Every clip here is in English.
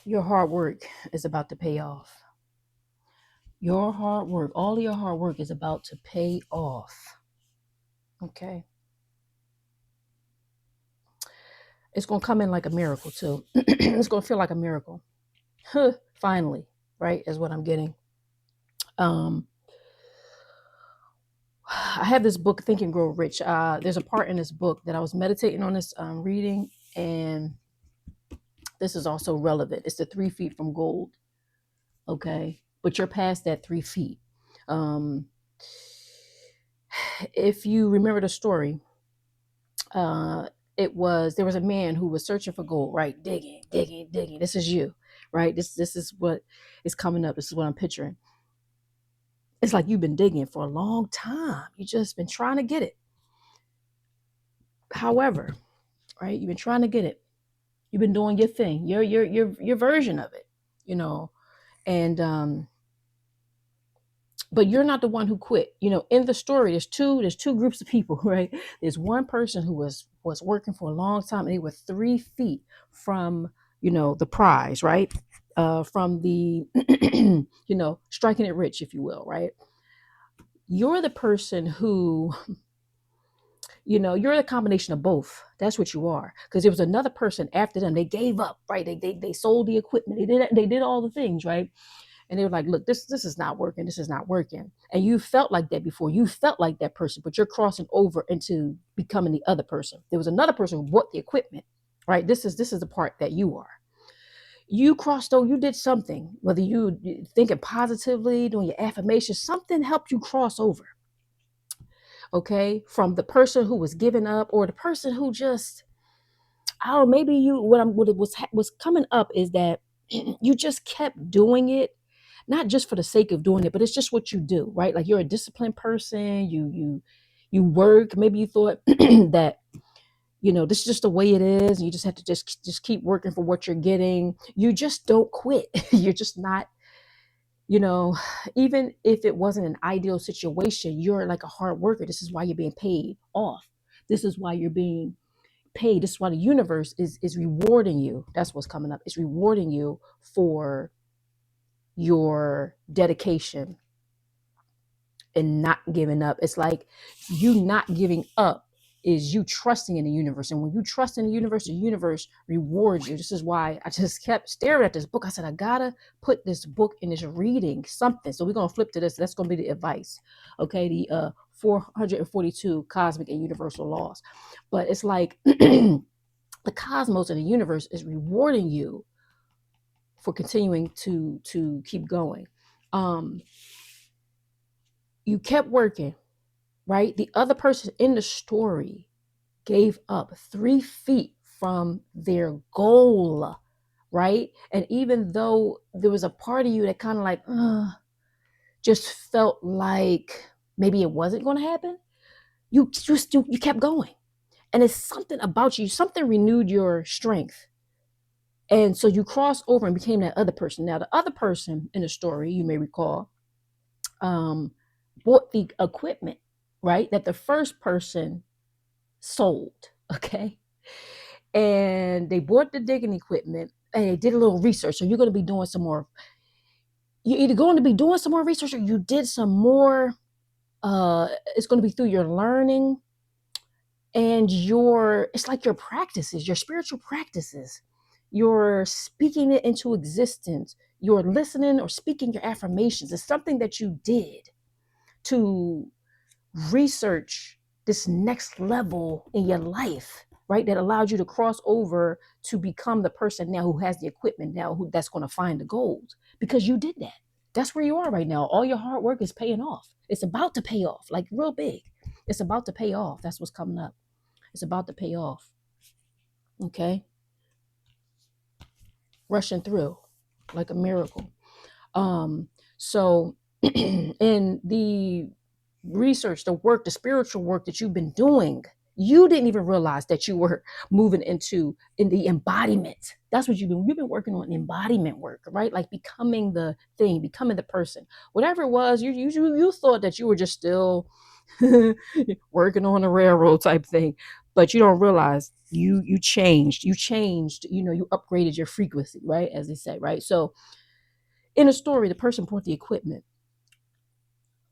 Your hard work is about to pay off. Your hard work, all of your hard work is about to pay off. Okay. It's going to come in like a miracle, too. It's going to feel like a miracle. Finally, right? Is what I'm getting. Um, I have this book, Think and Grow Rich. There's a part in this book that I was meditating on this reading, and this is also relevant. It's the 3 feet from gold. Okay. But you're past that 3 feet. Um, if you remember the story, uh, there was a man who was searching for gold, right? Digging, digging, digging. This is you, right? This is what is coming up. This is what I'm picturing. It's like you've been digging for a long time. You just been trying to get it. However, right? You've been trying to get it. You've been doing your thing, your version of it, you know. And but you're not the one who quit. In the story, there's two groups of people, right? There's one person who was working for a long time, and they were 3 feet from the prize, right? From the striking it rich, if you will, right? You're the person who you're the combination of both. That's what you are. Because there was another person after them. They gave up, right? They sold the equipment. They did all the things, right? And they were like, look, this is not working. This is not working. And you felt like that before. You felt like that person, but you're crossing over into becoming the other person. There was another person who bought the equipment, right? This is the part that you are. You crossed over, you did something, whether you thinking positively, doing your affirmations, something helped you cross over, okay? From the person who was giving up or the person who just, I don't know, maybe what it was coming up is that you just kept doing it, not just for the sake of doing it, but it's just what you do, right? Like you're a disciplined person. You work. Maybe you thought that this is just the way it is. You just have to just keep working for what you're getting. You just don't quit. You're just not. You know, even if it wasn't an ideal situation, you're like a hard worker. This is why you're being paid off. This is why you're being paid. This is why the universe is rewarding you. That's what's coming up. It's rewarding you for your dedication and not giving up. It's like you not giving up is you trusting in the universe. And when you trust in the universe rewards you. This is why I just kept staring at this book. I said, I gotta put this book in this reading something. So we're gonna flip to this. That's gonna be the advice. Okay, the 442 cosmic and universal laws. But it's like the cosmos and the universe is rewarding you for continuing to keep going. Um, you kept working, right? The other person in the story gave up 3 feet from their goal, right? And even though there was a part of you that kind of like, just felt like maybe it wasn't going to happen, you kept going. And it's something about you, something renewed your strength. And so you crossed over and became that other person. Now, the other person in the story, you may recall, um, bought the equipment, right? That the first person sold. Okay. And they bought the digging equipment and they did a little research. So you're going to be doing some more. You're either going to be doing some more research or you did some more. It's going to be through your learning and it's like your practices, your spiritual practices. You're speaking it into existence. You're listening or speaking your affirmations. It's something that you did to research this next level in your life, right? That allowed you to cross over to become the person now who has the equipment now who that's going to find the gold because you did that. That's where you are right now. All your hard work is paying off. It's about to pay off, like real big. It's about to pay off. That's what's coming up. It's about to pay off. Okay. Rushing through like a miracle. So in the research, the work, the spiritual work that you've been doing, you didn't even realize that you were moving in the embodiment. That's what you've been working on embodiment work, right? Like becoming the thing, becoming the person. Whatever it was, you thought that you were just still working on a railroad type thing. but you don't realize you changed, you upgraded your frequency, right? As they say, right? So in a story, the person bought the equipment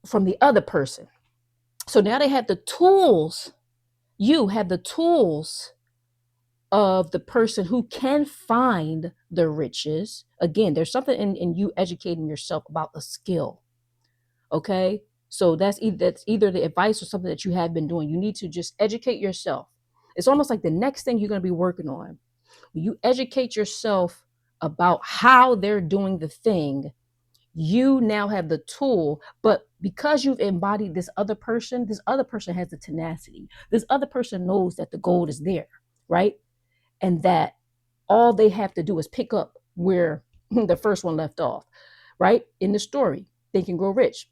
from the other person. So now they have the tools. You have the tools of the person who can find the riches. Again, there's something in you educating yourself about the skill. Okay. So that's either the advice or something that you have been doing. You need to just educate yourself. It's almost like the next thing you're going to be working on. When you educate yourself about how they're doing the thing, you now have the tool. But because you've embodied this other person has the tenacity. This other person knows that the gold is there, right? And that all they have to do is pick up where the first one left off, right? In the story, Think and Grow Rich,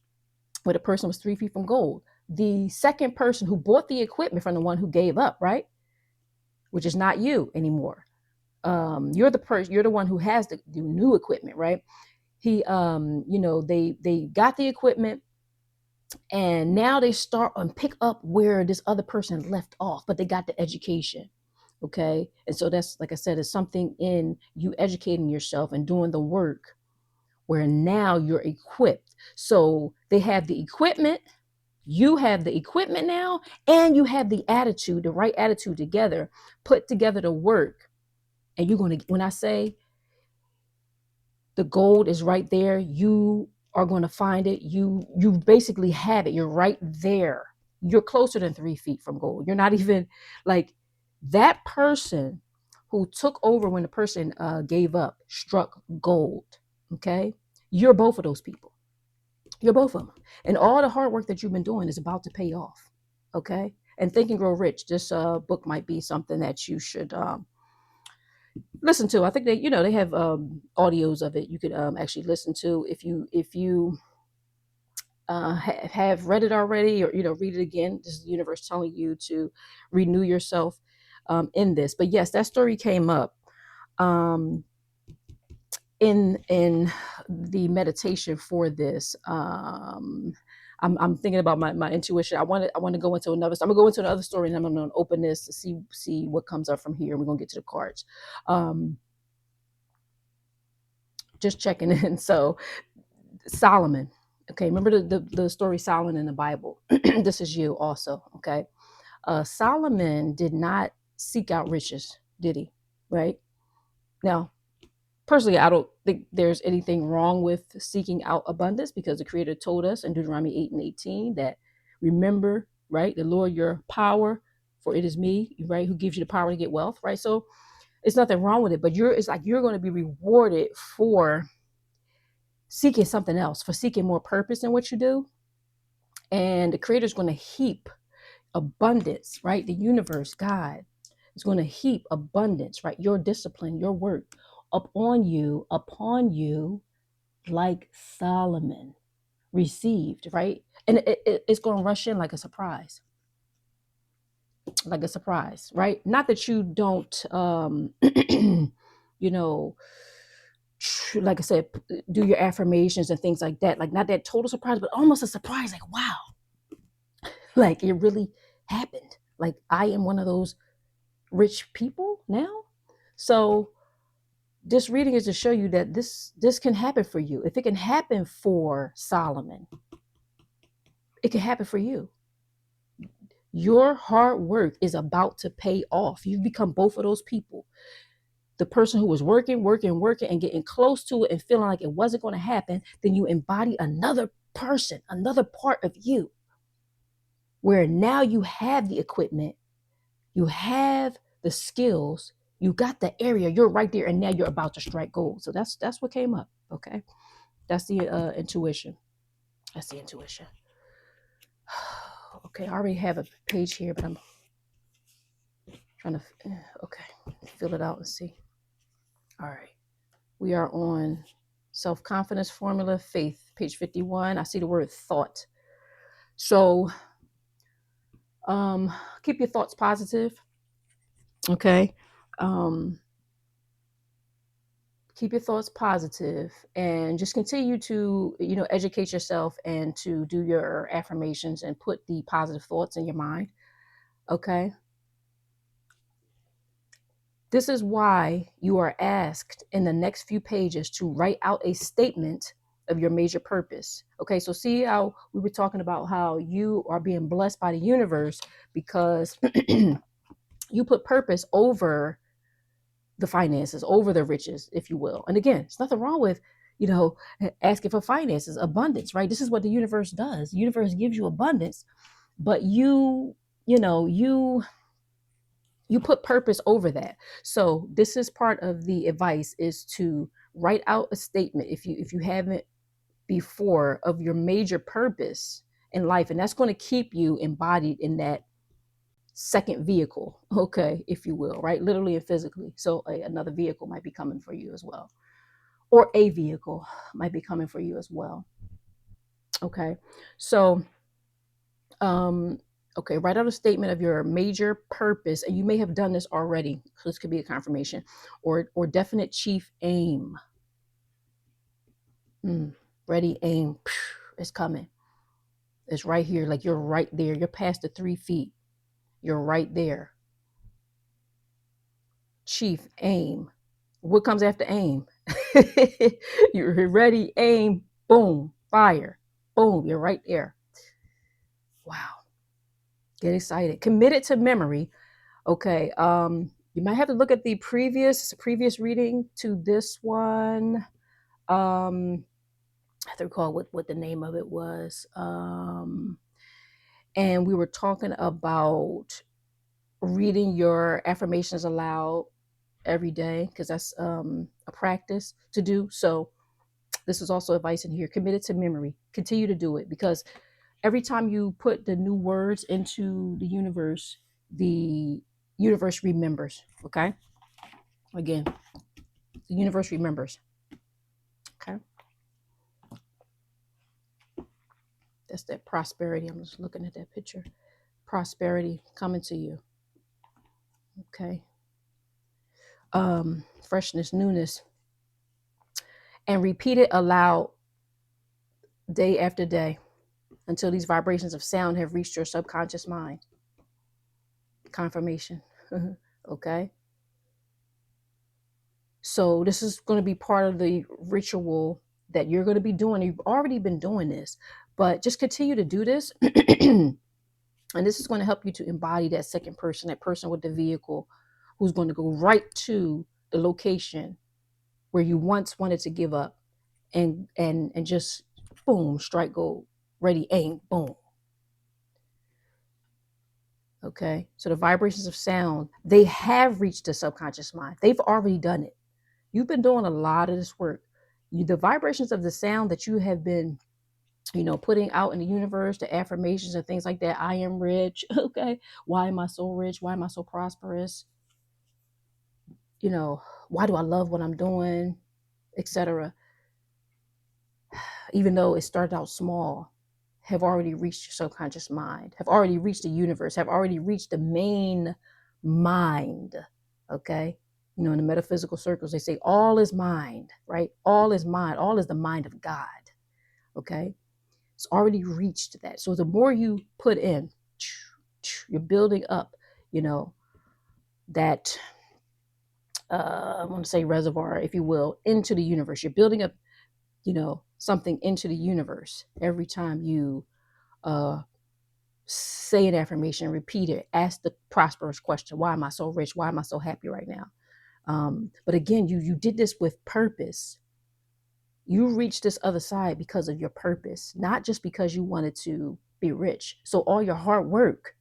where the person was 3 feet from gold. The second person who bought the equipment from the one who gave up, right? Which is not you anymore. You're the one who has the new equipment, right? They got the equipment, and now they start and pick up where this other person left off, but they got the education. Okay. And so that's, like I said, it's something in you educating yourself and doing the work where now you're equipped. So they have the equipment, you have the equipment now, and you have the attitude, the right attitude together, put together to work. And you're going to, when I say the gold is right there, you are going to find it. You basically have it. You're right there. You're closer than 3 feet from gold. You're not even like that person who took over when the person gave up, struck gold. Okay. You're both of those people. You're both of them. And all the hard work that you've been doing is about to pay off. Okay. And Think and Grow Rich, this book might be something that you should listen to. I think they have audios of it you could actually listen to if you have read it already, or read it again. This is the universe telling you to renew yourself in this. But yes, that story came up um, in the meditation for this. I'm thinking about my intuition. I want to go into another. I'm gonna go into another story, and I'm gonna open this to see what comes up from here. We're gonna get to the cards. Just checking in. So Solomon. Okay, remember the story Solomon in the Bible. This is you also. Okay. Solomon did not seek out riches, did he? Right? Now, personally, I don't think there's anything wrong with seeking out abundance, because the Creator told us in Deuteronomy 8:18 that, remember, right, the Lord your power, for it is me, right, who gives you the power to get wealth, right? So it's nothing wrong with it, but it's like you're going to be rewarded for seeking something else, for seeking more purpose in what you do. And the Creator is going to heap abundance, right? The universe, God, is going to heap abundance, right? Your discipline, your work upon you, like Solomon received, right? And it's going to rush in like a surprise, right? Not that you don't, you know, like I said, do your affirmations and things like that. Like, not that total surprise, but almost a surprise. Like, wow, like it really happened. Like, I am one of those rich people now. So this reading is to show you that this can happen for you. If it can happen for Solomon, it can happen for you. Your hard work is about to pay off. You've become both of those people. The person who was working and getting close to it and feeling like it wasn't going to happen, then you embody another person, another part of you, where now you have the equipment, you have the skills, you got the area, you're right there, and now you're about to strike gold. So that's what came up. Okay. That's the intuition. That's the intuition. Okay, I already have a page here, but I'm trying to okay, fill it out and see. All right. We are on self-confidence formula, faith, page 51. I see the word thought. So keep your thoughts positive. Okay. Keep your thoughts positive, and just continue to educate yourself and to do your affirmations and put the positive thoughts in your mind. Okay. This is why you are asked in the next few pages to write out a statement of your major purpose. Okay, so see how we were talking about how you are being blessed by the universe because you put purpose over the finances, over the riches, if you will. And again, it's nothing wrong with, asking for finances, abundance, right? This is what the universe does. The universe gives you abundance, but you put purpose over that. So this is part of the advice, is to write out a statement, if you haven't before, of your major purpose in life, and that's going to keep you embodied in that second vehicle, okay, if you will, right? Literally and physically. So another vehicle might be coming for you as well, or a vehicle might be coming for you as well. Okay, so okay, write out a statement of your major purpose, and you may have done this already, so this could be a confirmation, or definite chief aim. Ready, aim. It's coming. It's right here. Like, you're right there. You're past the 3 feet. You're right there. Chief aim. What comes after aim? You're ready, aim, boom, fire, boom. You're right there. Wow. Get excited. Committed to memory. Okay. You might have to look at the previous reading to this one. I have to recall what the name of it was. And we were talking about reading your affirmations aloud every day, because that's a practice to do. So this is also advice in here. Committed to memory. Continue to do it, because every time you put the new words into the universe remembers. Okay. Again, the universe remembers. Okay. That's that prosperity. I'm just looking at that picture. Prosperity coming to you. Okay. Freshness, newness. And repeat it aloud day after day until these vibrations of sound have reached your subconscious mind. Confirmation. Okay. So this is going to be part of the ritual that you're going to be doing. You've already been doing this, but just continue to do this. And this is going to help you to embody that second person, that person with the vehicle, who's going to go right to the location where you once wanted to give up, and just boom, strike gold, ready, aim, boom. Okay. So the vibrations of sound, they have reached the subconscious mind. They've already done it. You've been doing a lot of this work. The vibrations of the sound that you have been, putting out in the universe, the affirmations and things like that. I am rich. Okay. Why am I so rich? Why am I so prosperous? Why do I love what I'm doing, etc. Even though it started out small, have already reached your subconscious mind, have already reached the universe, have already reached the main mind. Okay. In the metaphysical circles, they say all is mind, right? All is mind. All is the mind of God. Okay. It's already reached that. So the more you put in, you're building up, that, I want to say reservoir, if you will, into the universe. You're building up, something into the universe every time you say an affirmation, repeat it, ask the prosperous question. Why am I so rich? Why am I so happy right now? But again, you did this with purpose. You reached this other side because of your purpose, not just because you wanted to be rich. So all your hard work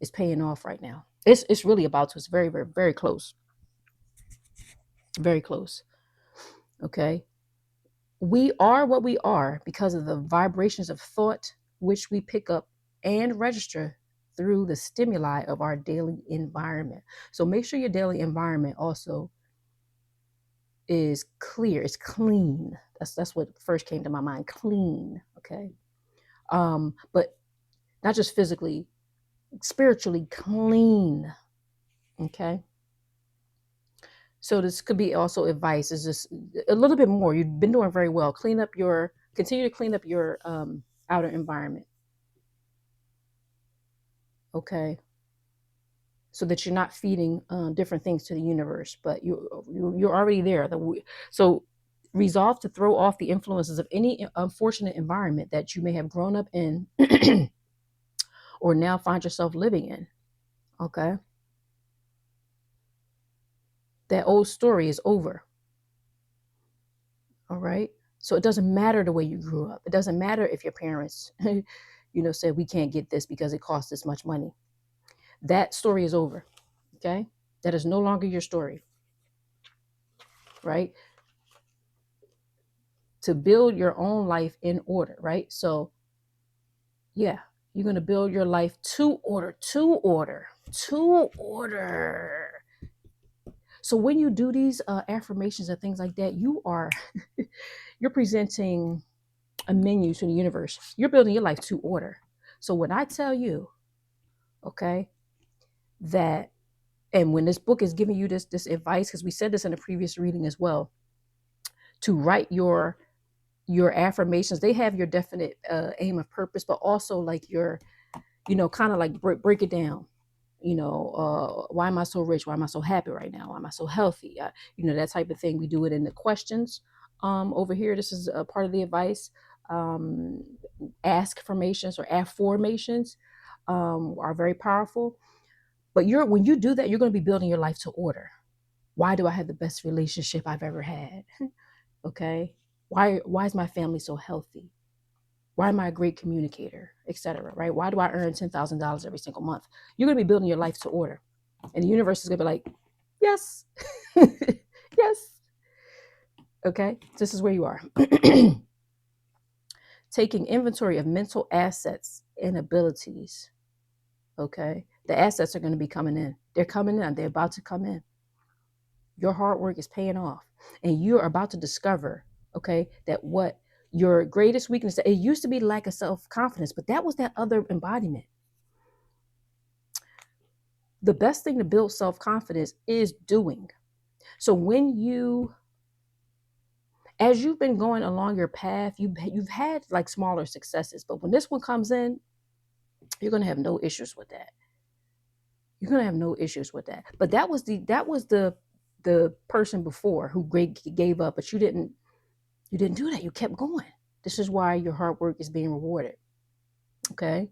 is paying off right now. It's really about to. It's very, very, very close. Very close. Okay. We are what we are because of the vibrations of thought, which we pick up and register through the stimuli of our daily environment. So make sure your daily environment also is clear, it's clean. That's what first came to my mind. Clean. Okay. But not just physically, spiritually clean. Okay. So this could be also advice, is just a little bit more. You've been doing very well. Continue to clean up your outer environment. Okay. so that you're not feeding different things to the universe, but you're already there. So resolve to throw off the influences of any unfortunate environment that you may have grown up in or now find yourself living in. Okay, that old story is over. All right. So it doesn't matter the way you grew up. It doesn't matter if your parents, said we can't get this because it costs this much money. That story is over. Okay. That is no longer your story. Right. To build your own life in order. Right. So, yeah, you're going to build your life to order. So when you do these affirmations and things like that, you're presenting a menu to the universe. You're building your life to order. So when I tell you, okay, that, and when this book is giving you this advice, because we said this in a previous reading as well, to write your affirmations. They have your definite aim of purpose, but also like your, kind of like break it down. Why am I so rich? Why am I so happy right now? Why am I so healthy? That type of thing. We do it in the questions over here. This is a part of the advice. Um, ask formations or affirmations are very powerful. But when you do that, you're going to be building your life to order. Why do I have the best relationship I've ever had? Okay. Why is my family so healthy? Why am I a great communicator, etc.? Right? Why do I earn $10,000 every single month? You're going to be building your life to order, and the universe is going to be like, yes, yes. Okay, this is where you are. Taking inventory of mental assets and abilities. Okay, the assets are going to be coming in. They're coming in. They're about to come in. Your hard work is paying off, and you're about to discover, okay, that what your greatest weakness, it used to be lack of self-confidence, but that was that other embodiment. The best thing to build self-confidence is doing. So as you've been going along your path, you've had like smaller successes, but when this one comes in, you're going to have no issues with that. You're going to have no issues with that. But that was the person before who gave up, but you didn't do that. You kept going. This is why your hard work is being rewarded. Okay.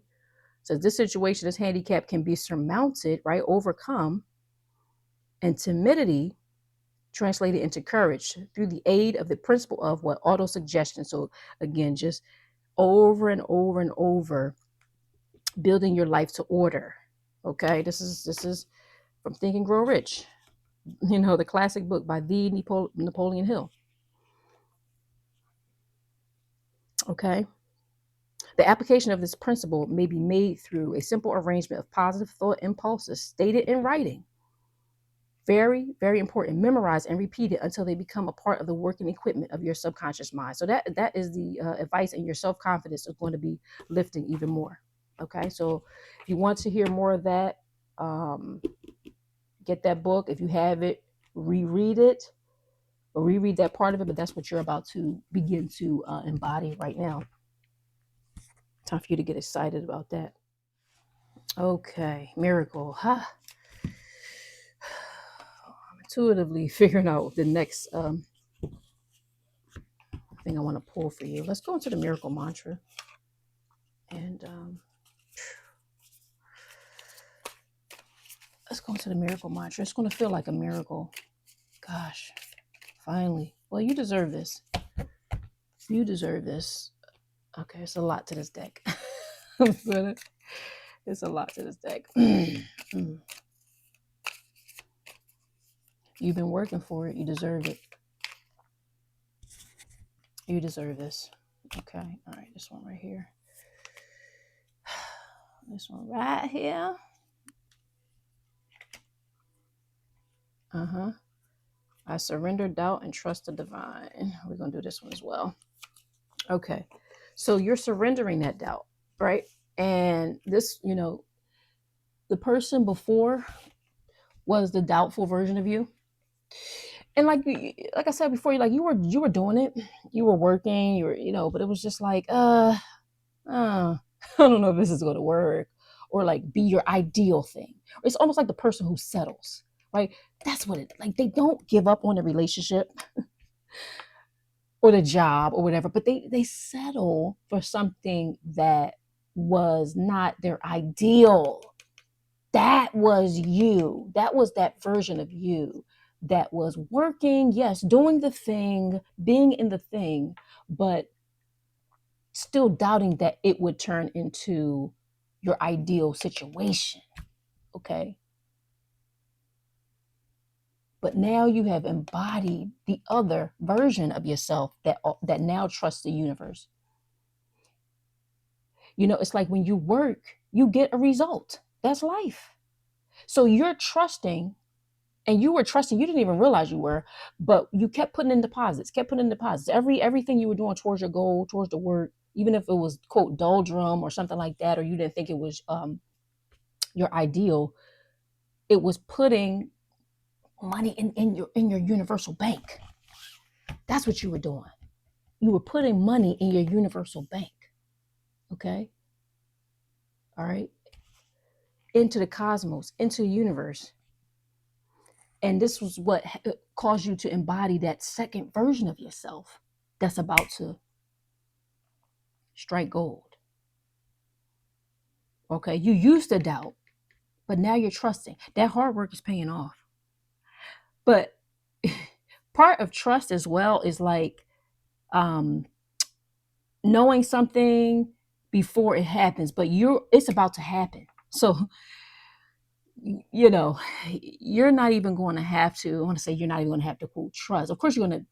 So this situation, this handicap can be surmounted, right? Overcome, and timidity translated into courage through the aid of the principle of what auto suggestion. So again, just over and over and over, building your life to order. Okay. This is from Think and Grow Rich, the classic book by the Napoleon Hill. Okay. The application of this principle may be made through a simple arrangement of positive thought impulses stated in writing. Very, very important. Memorize and repeat it until they become a part of the working equipment of your subconscious mind. So that is the advice, and your self-confidence is going to be lifting even more. Okay, so if you want to hear more of that, get that book. If you have it, reread it or reread that part of it. But that's what you're about to begin to embody right now. Time for you to get excited about that. Okay, miracle. Huh? I'm intuitively figuring out the next thing I want to pull for you. Let's go into the miracle mantra. And let's go into the miracle mantra. It's going to feel like a miracle. Gosh, finally. Well, you deserve this. You deserve this. Okay, it's a lot to this deck. It's a lot to this deck. You've been working for it. You deserve it. You deserve this. Okay. All right. This one right here. This one right here. I surrender doubt and trust the divine. We're going to do this one as well. Okay. So you're surrendering that doubt, right? And this, the person before was the doubtful version of you. And like I said before, you were doing it, you were working, but it was just like, I don't know if this is going to work, or like be your ideal thing. It's almost like the person who settles, right? That's what it like. They don't give up on the relationship or the job or whatever, but they settle for something that was not their ideal. That was you. That was that version of you that was working, yes, doing the thing, being in the thing, but still doubting that it would turn into your ideal situation. Okay. But now you have embodied the other version of yourself that now trusts the universe. You know, it's like when you work, you get a result. That's life. So you're trusting, and you were trusting, you didn't even realize you were, but you kept putting in deposits, kept putting in deposits. Everything you were doing towards your goal, towards the work, even if it was quote doldrum or something like that, or you didn't think it was your ideal, it was putting money in your universal bank. That's what you were doing. You were putting money in your universal bank. Okay. All right. Into the cosmos, into the universe. And this was what caused you to embody that second version of yourself that's about to strike gold. Okay. You used to doubt, but now you're trusting. That hard work is paying off. But part of trust as well is like um, knowing something before it happens, but it's about to happen. So, you know, you're not even going to have to, I want to say you're not even going to have to quote trust. Of course, you're going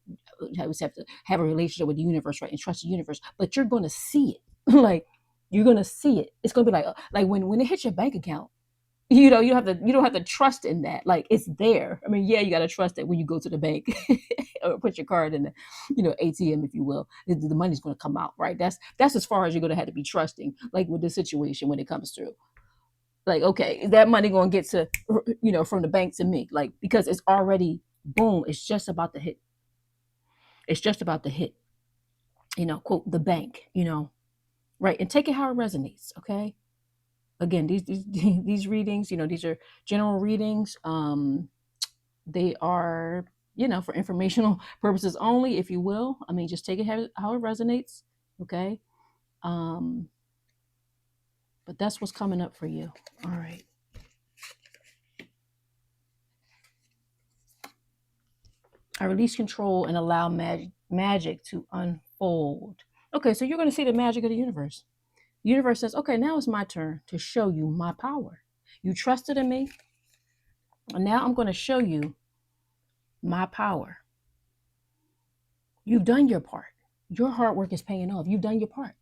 to have to have a relationship with the universe, right? And trust the universe, but you're going to see it. Like, you're going to see it. It's going to be like when it hits your bank account, you know, you don't have to trust in that. Like, it's there. I mean, yeah, you got to trust that when you go to the bank or put your card in the, ATM, if you will, the money's going to come out, right? That's as far as you're going to have to be trusting, like with the situation when it comes through. Like, okay, is that money going to get to, from the bank to me? Like, because it's already, boom, it's just about to hit. It's just about to hit, quote, the bank, right? And take it how it resonates, okay? Again, these readings, these are general readings. They are, for informational purposes only, if you will. I mean, just take it how it resonates, okay? But that's what's coming up for you. All right. I release control and allow magic to unfold. Okay, so you're going to see the magic of the universe. The universe says, okay, now it's my turn to show you my power. You trusted in me, and now I'm going to show you my power. You've done your part. Your hard work is paying off. You've done your part.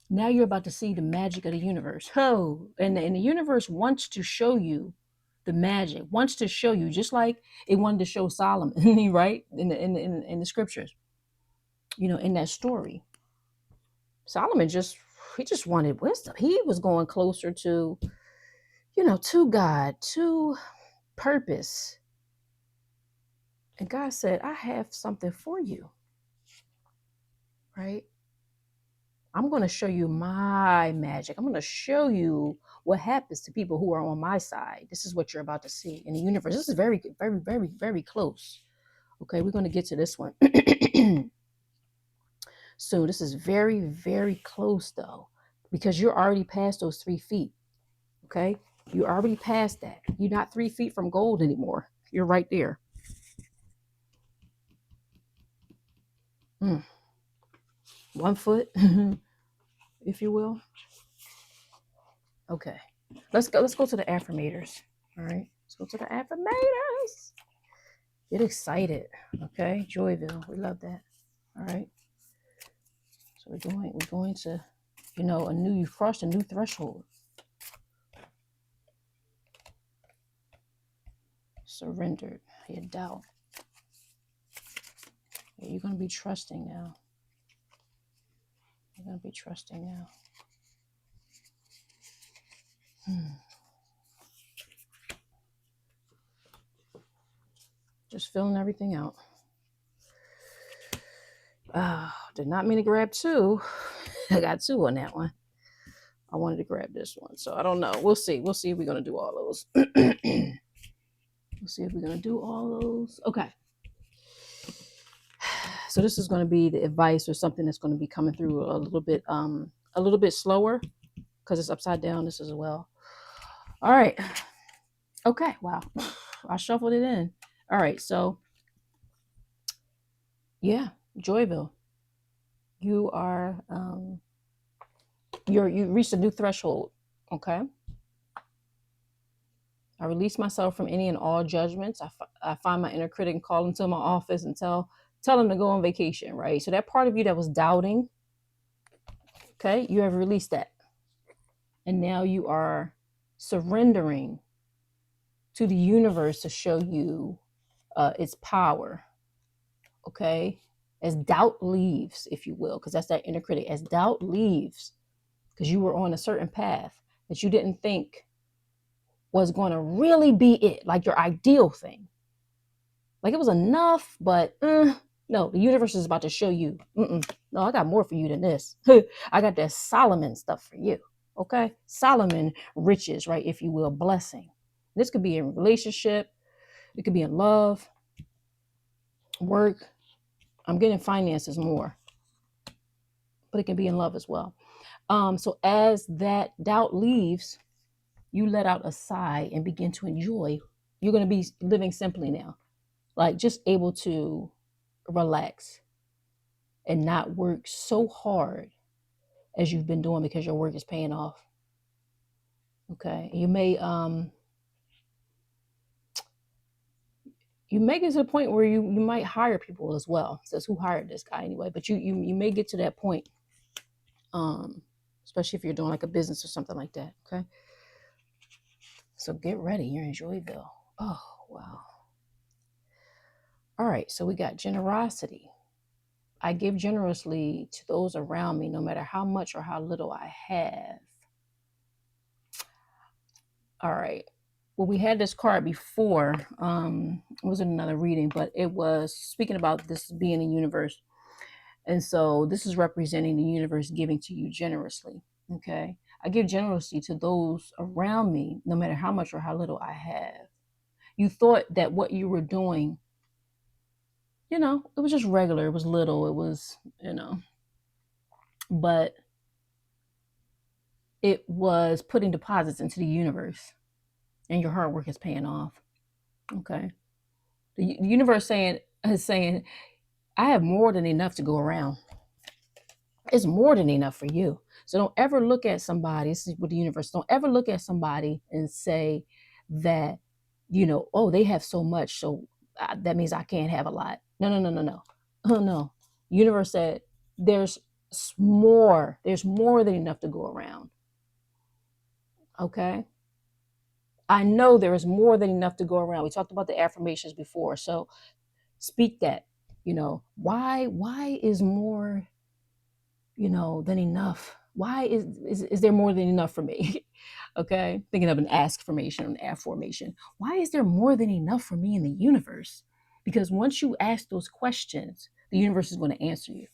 Now you're about to see the magic of the universe. Oh, and the universe wants to show you the magic, wants to show you, just like it wanted to show Solomon, right? In the scriptures, in that story. Solomon he just wanted wisdom. He was going closer to, to God, to purpose. And God said, I have something for you, right? I'm going to show you my magic. I'm going to show you what happens to people who are on my side. This is what you're about to see in the universe. This is very, very, very, very close. Okay, we're going to get to this one. So this is very, very close though, because you're already past those 3 feet. Okay, you're already past that. You're not 3 feet from gold anymore. You're right there. 1 foot, if you will. Okay, let's go to the affirmators. All right, let's go to the affirmators. Get excited. Okay, Joyville, we love that. All right, so we're going to, you've crossed a new threshold. Surrendered your doubt. Yeah, you're going to be trusting now. You're going to be trusting now. Just filling everything out. Did not mean to grab 2. I got 2 on that one. I wanted to grab this one. So I don't know. We'll see. We'll see if we're going to do all those. We'll see if we're going to do all those. Okay. So this is going to be the advice or something that's going to be coming through a little bit slower because it's upside down this as well. All right. Okay. Wow. I shuffled it in. All right. So yeah, Joyville, you are you reached a new threshold. Okay. I release myself from any and all judgments. I find my inner critic and call him to my office and tell him to go on vacation, right? So that part of you that was doubting, okay, you have released that. And now you are surrendering to the universe to show you its power, okay? As doubt leaves, if you will, because that's that inner critic. As doubt leaves, because you were on a certain path that you didn't think was going to really be it, like your ideal thing. Like it was enough, but no, the universe is about to show you, no, I got more for you than this. I got that Solomon stuff for you. Okay. Solomon riches, right? If you will, blessing. This could be in relationship. It could be in love, work. I'm getting finances more, but it can be in love as well. So as that doubt leaves, you let out a sigh and begin to enjoy. You're going to be living simply now, like just able to relax and not work so hard as you've been doing because your work is paying off. Okay. You may get to the point where you might hire people as well. It says who hired this guy anyway, but you may get to that point. Especially if you're doing like a business or something like that. Okay. So get ready. You're in Joyville. Oh wow. All right. So we got generosity. I give generously to those around me, no matter how much or how little I have. All right. Well, we had this card before. It wasn't another reading, but it was speaking about this being a universe. And so this is representing the universe giving to you generously. Okay. I give generously to those around me, no matter how much or how little I have. You thought that what you were doing, it was just regular. It was little. It was, but it was putting deposits into the universe and your hard work is paying off. Okay. The universe is saying, I have more than enough to go around. It's more than enough for you. So don't ever look at somebody, this is with the universe, don't ever look at somebody and say that, oh, they have so much, so that means I can't have a lot. No, no, no, no, no. Oh, no. Universe said there's there's more than enough to go around. Okay. I know there is more than enough to go around. We talked about the affirmations before. So speak that, why is more, than enough? Why is there more than enough for me? Okay. Thinking of an ask formation, an affirmation. Why is there more than enough for me in the universe? Because once you ask those questions, the universe is going to answer you.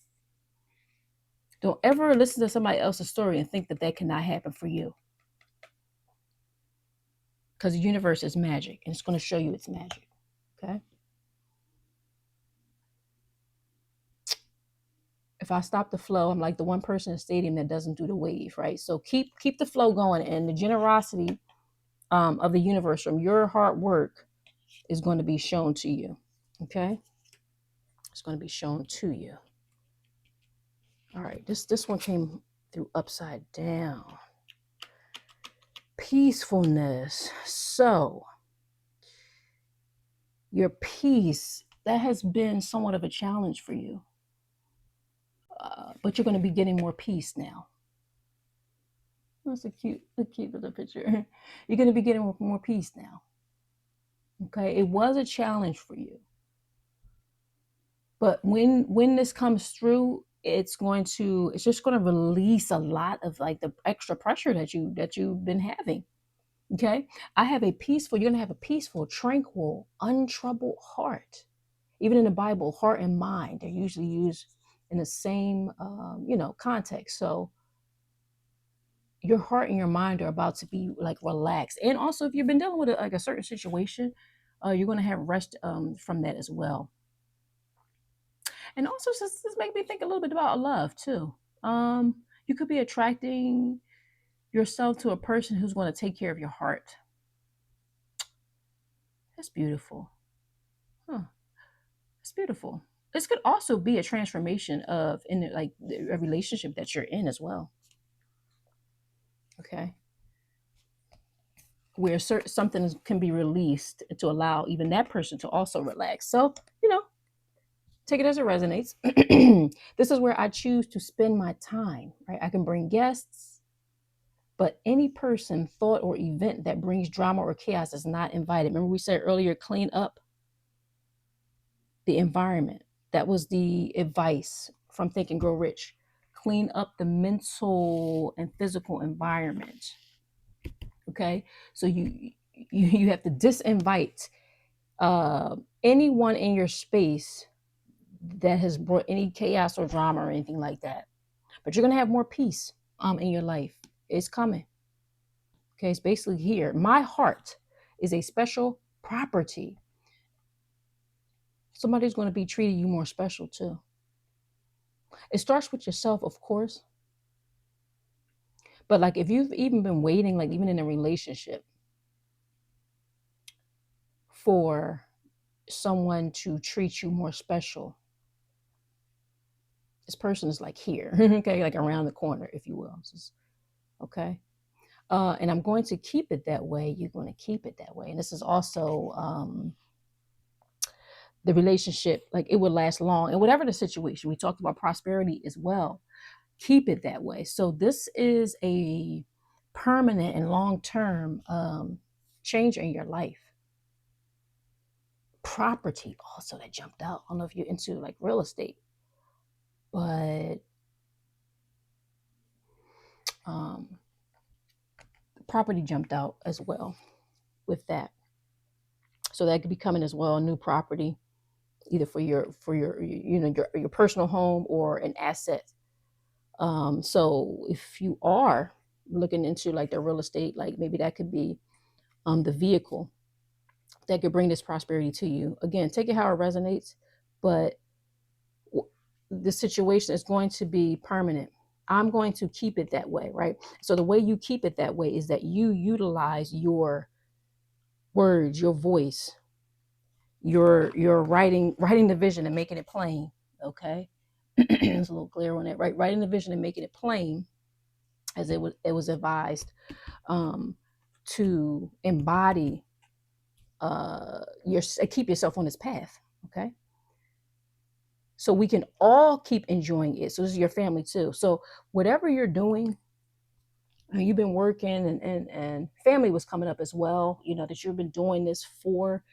Don't ever listen to somebody else's story and think that that cannot happen for you. Because the universe is magic and it's going to show you it's magic. Okay. If I stop the flow, I'm like the one person in the stadium that doesn't do the wave, right? So keep the flow going, and the generosity of the universe from your hard work is going to be shown to you. Okay, it's going to be shown to you. All right, this one came through upside down. Peacefulness. So your peace, that has been somewhat of a challenge for you, but you're going to be getting more peace now. That's a cute little picture. You're going to be getting more peace now. Okay, it was a challenge for you, but when this comes through, it's just going to release a lot of like the extra pressure that you've been having. Okay, you're going to have a peaceful, tranquil, untroubled heart. Even in the Bible, heart and mind, they're usually used in the same context. So your heart and your mind are about to be like relaxed. And also, if you've been dealing with like a certain situation, you're going to have rest from that as well. And also, just make me think a little bit about love too. You could be attracting yourself to a person who's going to take care of your heart. That's beautiful. Huh. That's beautiful. This could also be a transformation of in like a relationship that you're in as well. Okay, where something can be released to allow even that person to also relax. So take it as it resonates. This is where I choose to spend my time. Right, I can bring guests, but any person, thought, or event that brings drama or chaos is not invited. Remember, we said earlier, clean up the environment. That was the advice from Think and Grow Rich. Clean up the mental and physical environment. Okay, so you have to disinvite anyone in your space that has brought any chaos or drama or anything like that. But you're gonna have more peace in your life. It's coming. Okay, it's basically here. My heart is a special property. Somebody's going to be treating you more special too. It starts with yourself, of course. But like if you've even been waiting, like even in a relationship, for someone to treat you more special, this person is like here, okay, like around the corner, if you will. Okay. And I'm going to keep it that way. You're going to keep it that way. And this is also the relationship, like it will last long. And whatever the situation, we talked about prosperity as well. Keep it that way. So this is a permanent and long-term change in your life. Property also that jumped out. I don't know if you're into like real estate, but property jumped out as well with that. So that could be coming as well, a new property, either for your your personal home or an asset. So if you are looking into like the real estate, like maybe that could be the vehicle that could bring this prosperity to you. Again, take it how it resonates, but the situation is going to be permanent. I'm going to keep it that way, right? So the way you keep it that way is that you utilize your words, your voice, your writing the vision and making it plain. Okay. It's a little clear on that, right? Writing the vision and making it plain, as it was advised, to embody your keep yourself on this path. Okay. So we can all keep enjoying it. So this is your family too. So whatever you're doing, you've been working, and family was coming up as well, that you've been doing this for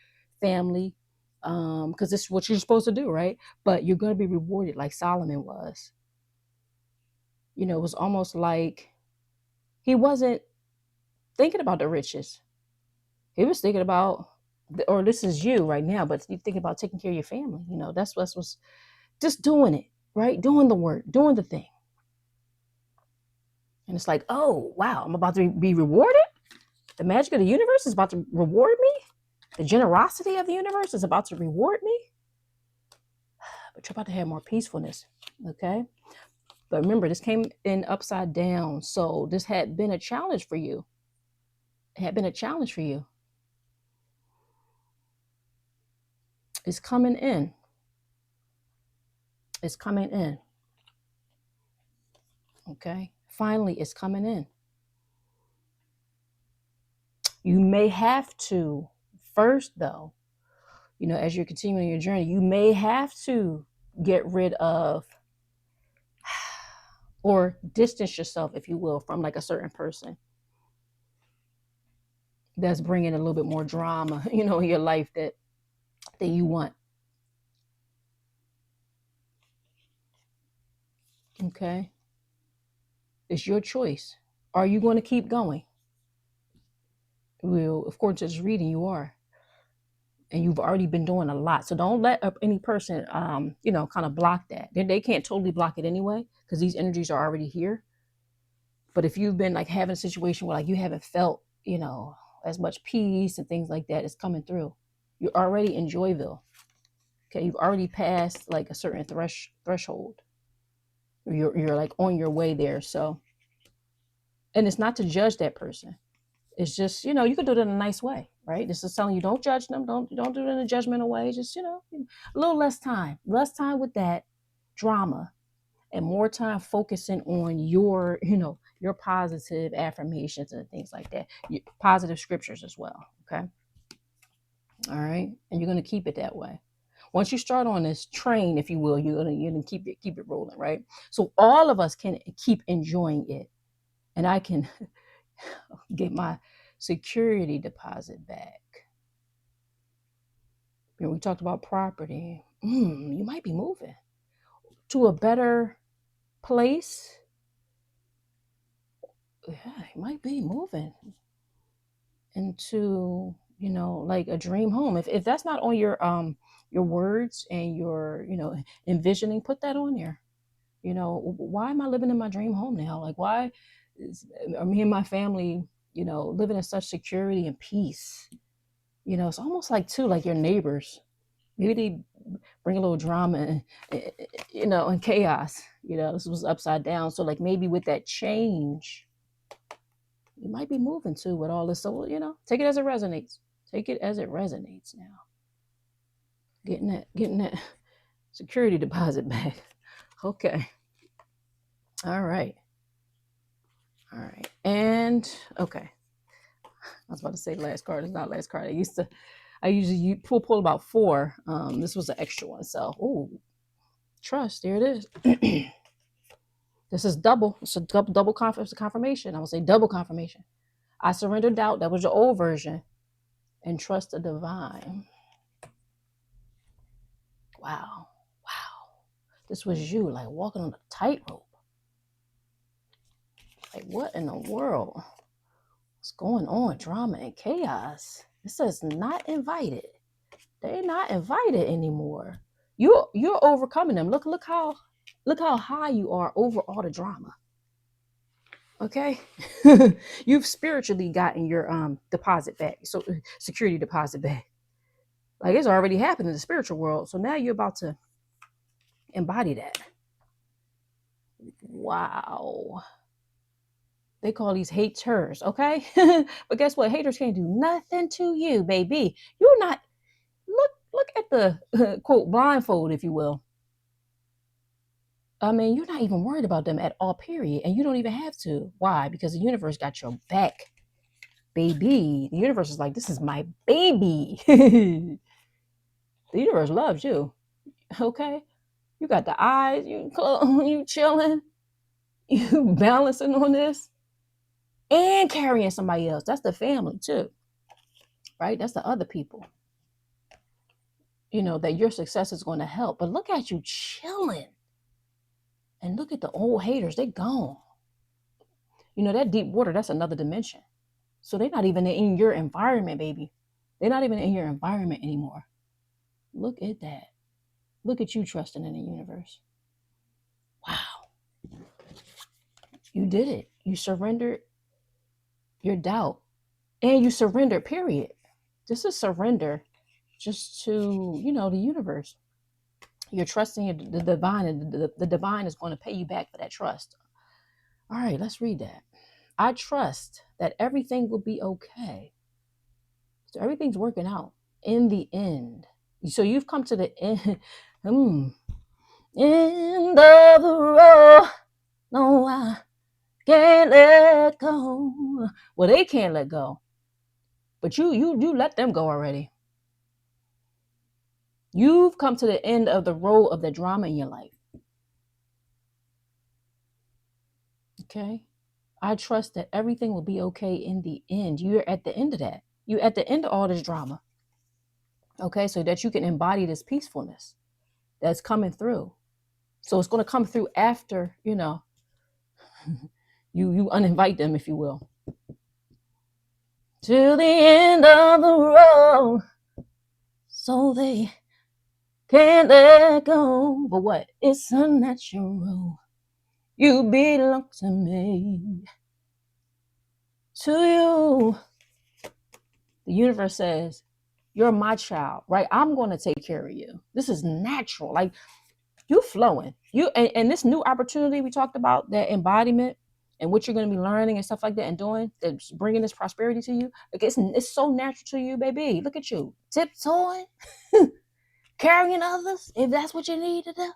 family, because this is what you're supposed to do, right? But you're going to be rewarded like Solomon was. It was almost like he wasn't thinking about the riches. He was thinking about, or this is you right now, but you think about taking care of your family. That's what's just doing it, right? Doing the work, doing the thing. And it's like, oh, wow, I'm about to be rewarded. The magic of the universe is about to reward me. The generosity of the universe is about to reward me. But you're about to have more peacefulness, okay? But remember, this came in upside down. So this had been a challenge for you. It had been a challenge for you. It's coming in. It's coming in. Okay? Finally, it's coming in. You may have to, first though, as you're continuing your journey, you may have to get rid of or distance yourself, if you will, from like a certain person that's bringing a little bit more drama, in your life that you want. Okay. It's your choice. Are you going to keep going? Well, of course, just reading, you are. And you've already been doing a lot. So don't let any person, kind of block that. They can't totally block it anyway, because these energies are already here. But if you've been like having a situation where like you haven't felt, as much peace and things like that, it's coming through. You're already in Joyville. Okay, you've already passed like a certain threshold. You're like on your way there. So, and it's not to judge that person. It's just, you can do it in a nice way, right? This is telling you, don't judge them. Don't do it in a judgmental way. Just, a little less time with that drama, and more time focusing on your positive affirmations and things like that. Positive scriptures as well. Okay. All right. And you're going to keep it that way. Once you start on this train, if you will, you're gonna keep it rolling, right? So all of us can keep enjoying it, and I can get my security deposit back. We talked about property. You might be moving to a better place. Yeah, you might be moving into, like a dream home. If that's not on your words and your, envisioning, put that on there. Why am I living in my dream home now? Like, why are me and my family, living in such security and peace? It's almost like too, like your neighbors. Maybe they bring a little drama and chaos. This was upside down. So like maybe with that change, you might be moving to with all this. So, take it as it resonates. Take it as it resonates now. Getting that security deposit back. Okay. All right. And okay. I was about to say last card. It's not last card. I usually pull about 4. This was an extra one. So, trust. There it is. This is double. It's a double confirmation. I would say double confirmation. I surrender doubt. That was your old version. And trust the divine. Wow. This was you, like walking on a tightrope. Like, what in the world? What's going on? Drama and chaos. It says not invited. They're not invited anymore. You're overcoming them. Look how high you are over all the drama. Okay. You've spiritually gotten your deposit back. So security deposit back. Like, it's already happened in the spiritual world. So now you're about to embody that. Wow. They call these haters, okay? But guess what? Haters can't do nothing to you, baby. You're not. Look at the quote blindfold, if you will. I mean, you're not even worried about them at all, period. And you don't even have to. Why? Because the universe got your back, baby. The universe is like, this is my baby. The universe loves you, okay? You got the eyes, you chilling, you balancing on this, and carrying somebody else. That's the family too, right? That's the other people, that your success is going to help. But look at you chilling. And look at the old haters. They gone. That deep water, that's another dimension. So they're not even in your environment, baby. They're not even in your environment anymore. Look at that. Look at you trusting in the universe. Wow. You did it. You surrendered your doubt. And you surrendered, period. This is surrender just to, the universe. You're trusting the divine, and the divine is going to pay you back for that trust. All right, let's read that. I trust that everything will be okay. So everything's working out in the end. So you've come to the end. End of the road. No, I can't let go. Well, they can't let go. But you let them go already. You've come to the end of the road of the drama in your life. Okay? I trust that everything will be okay in the end. You're at the end of that. You're at the end of all this drama. Okay? So that you can embody this peacefulness that's coming through. So it's going to come through after, you uninvite them, if you will. To the end of the road. So they can't let go. But what? It's unnatural. You belong to me. to you. The universe says, you're my child, right? I'm going to take care of you. This is natural. Like you flowing. And this new opportunity we talked about, that embodiment and what you're going to be learning and stuff like that and doing, that's bringing this prosperity to you. Like it's so natural to you, baby. Look at you. Tiptoeing, carrying others, if that's what you need to do.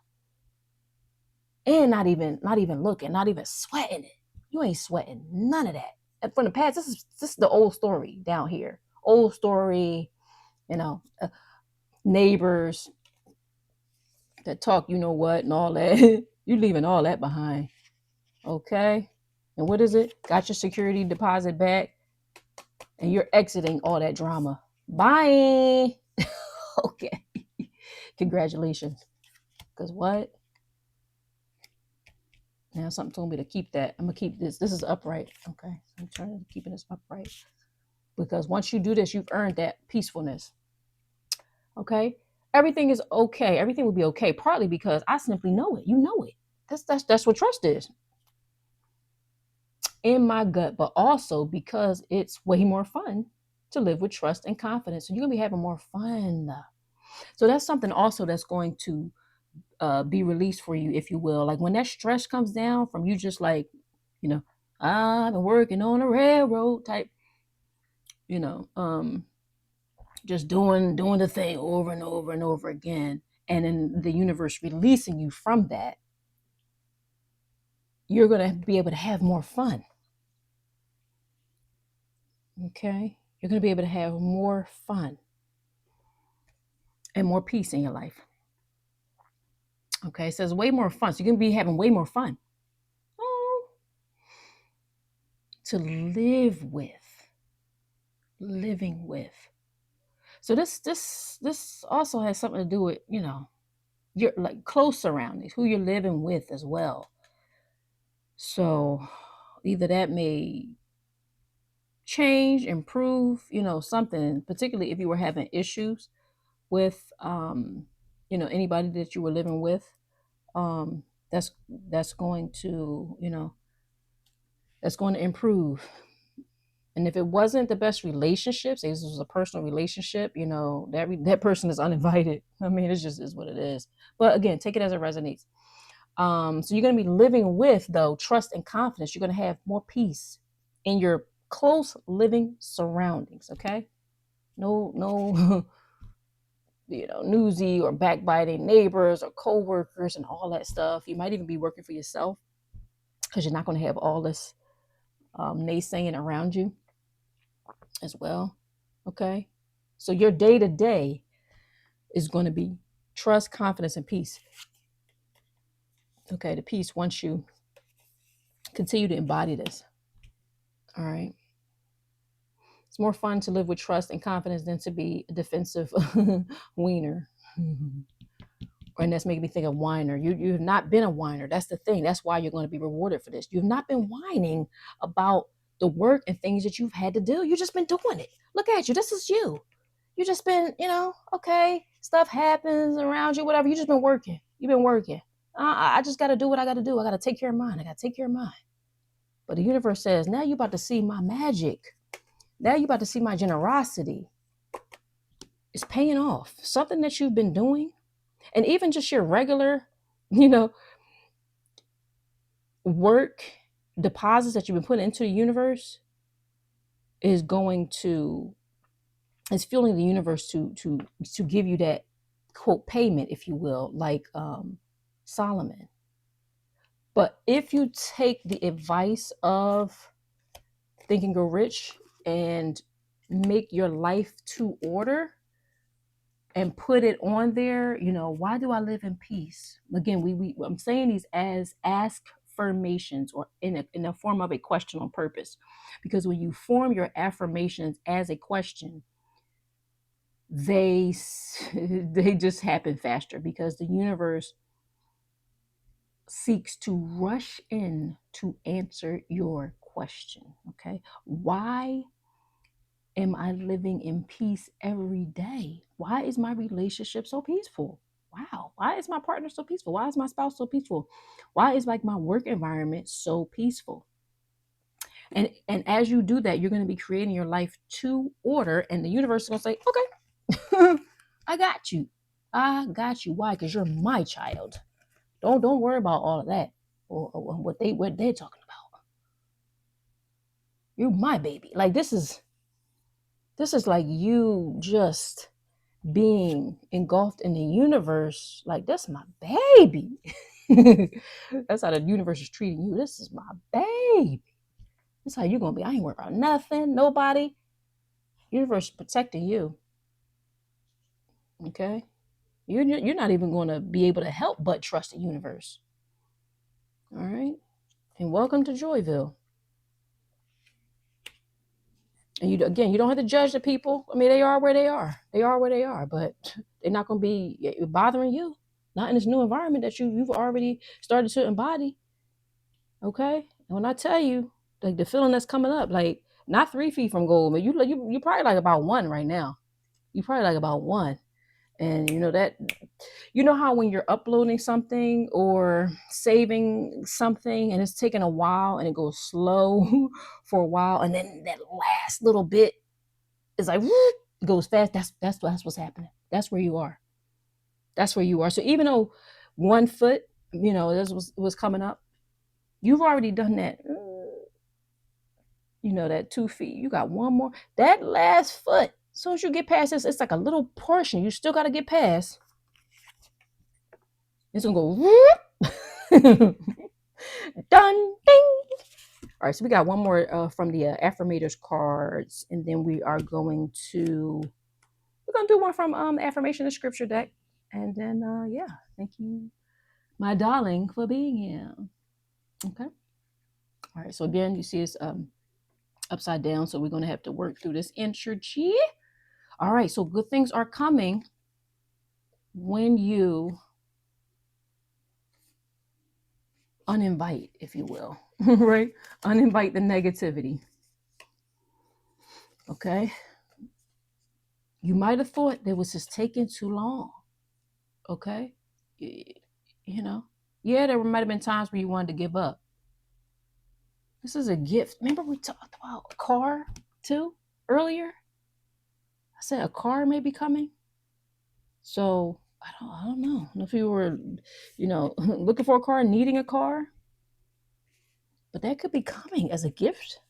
And not even looking, not even sweating it. You ain't sweating none of that. And from the past, this is the old story down here. Old story, you know, neighbors that talk, you know what, and all that. You leaving all that behind, okay? And what is it? Got your security deposit back, and you're exiting all that drama. Bye. Okay. Congratulations. Because what? Now something told me to keep that. I'm gonna keep this. This is upright. Okay. I'm trying to keep this upright. Because once you do this, you've earned that peacefulness. Okay. Everything is okay. Everything will be okay. Partly because I simply know it. You know it. That's what trust is in my gut, but also because it's way more fun to live with trust and confidence. So you're gonna be having more fun. So that's something also that's going to be released for you, if you will. Like when that stress comes down from you, just like, you know, I've been working on a railroad type, you know, just doing the thing over and over and over again, and then the universe releasing you from that, you're gonna be able to have more fun. Okay, you're gonna be able to have more fun and more peace in your life. Okay, it says way more fun. So you're gonna be having way more fun. Oh, to live with, living with. So this also has something to do with, you know, your like close surroundings, who you're living with as well. So either that may change, improve, you know, something, particularly if you were having issues with you know, anybody that you were living with. Um that's going to, you know, that's going to improve. And if it wasn't the best relationship, say this was a personal relationship, you know, that person is uninvited. I mean, it just is what it is. But again, take it as it resonates. So you're going to be living with, though, trust and confidence. You're going to have more peace in your close living surroundings. Okay, no, you know, newsy or backbiting neighbors or co-workers and all that stuff. You might even be working for yourself because you're not going to have all this naysaying around you as well. Okay. So your day to day is going to be trust, confidence, and peace. Okay. The peace once you continue to embody this. All right. It's more fun to live with trust and confidence than to be a defensive wiener. And that's making me think of whiner. You've not been a whiner. That's the thing. That's why you're going to be rewarded for this. You've not been whining about the work and things that you've had to do. You've just been doing it. Look at you. This is you. You just been, you know, okay, stuff happens around you, whatever. You just been working. You've been working. I just got to do what I got to do. I got to take care of mine. I got to take care of mine. But the universe says, now you're about to see my magic. Now you're about to see my generosity. It's paying off. Something that you've been doing, and even just your regular, you know, work deposits that you've been putting into the universe is going to, is fueling the universe to give you that quote payment, if you will, like Solomon. But if you take the advice of Think and Grow Rich and make your life to order and put it on there, you know, why do I live in peace? Again, we I'm saying these as affirmations, or in a form of a question on purpose, because when you form your affirmations as a question, they they just happen faster because the universe seeks to rush in to answer your question. Okay, why am I living in peace every day? Why is my relationship so peaceful? Wow. Why is my partner so peaceful? Why is my spouse so peaceful? Why is like my work environment so peaceful? And as you do that, you're going to be creating your life to order, and the universe is going to say, okay, I got you. I got you. Why? Because you're my child. Don't worry about all of that, or what they're talking about. You're my baby. Like this is like you just being engulfed in the universe. Like, that's my baby. That's how the universe is treating you. This is my baby. That's how you're gonna be. I ain't worried about nothing, nobody. Universe protecting you. Okay, you're not even gonna be able to help but trust the universe. All right, and welcome to Joyville. And you don't have to judge the people. I mean, they are where they are. They are where they are, but they're not gonna be bothering you. Not in this new environment that you've already started to embody. Okay, and when I tell you, like the feeling that's coming up, like not 3 feet from goal, but you probably like about one right now. You probably like about one, and you know that. You know how when you're uploading something or saving something and it's taking a while and it goes slow for a while, and then that last little bit is like whoop, it goes fast. That's what's happening. That's where you are. That's where you are. So even though 1 foot, this was coming up, you've already done that. That 2 feet. You got one more. That last foot. As soon as you get past this, it's like a little portion. You still got to get past. It's gonna go whoop. Done. Ding. All right. So we got one more from the affirmators cards, and then we're gonna do one from the affirmation and scripture deck, and then yeah. Thank you, my darling, for being here. Okay. All right. So again, you see it's upside down, so we're gonna have to work through this energy. All right. So good things are coming when you uninvite, if you will, right? Uninvite the negativity. Okay. You might have thought that was just taking too long. Okay. You know, yeah, there might have been times where you wanted to give up. This is a gift. Remember we talked about a car too earlier? I said a car may be coming. So I don't know if you were, looking for a car, needing a car, but that could be coming as a gift,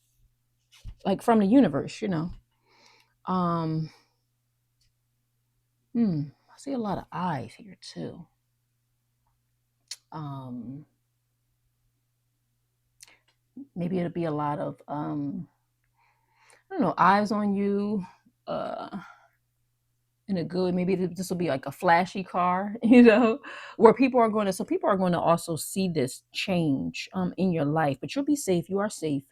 like from the universe. Um, I see a lot of eyes here too. Maybe it'll be a lot of I don't know, eyes on you, uh, in a good. Maybe this will be like a flashy car, where people are going to also see this change in your life, but you'll be safe. You are safe.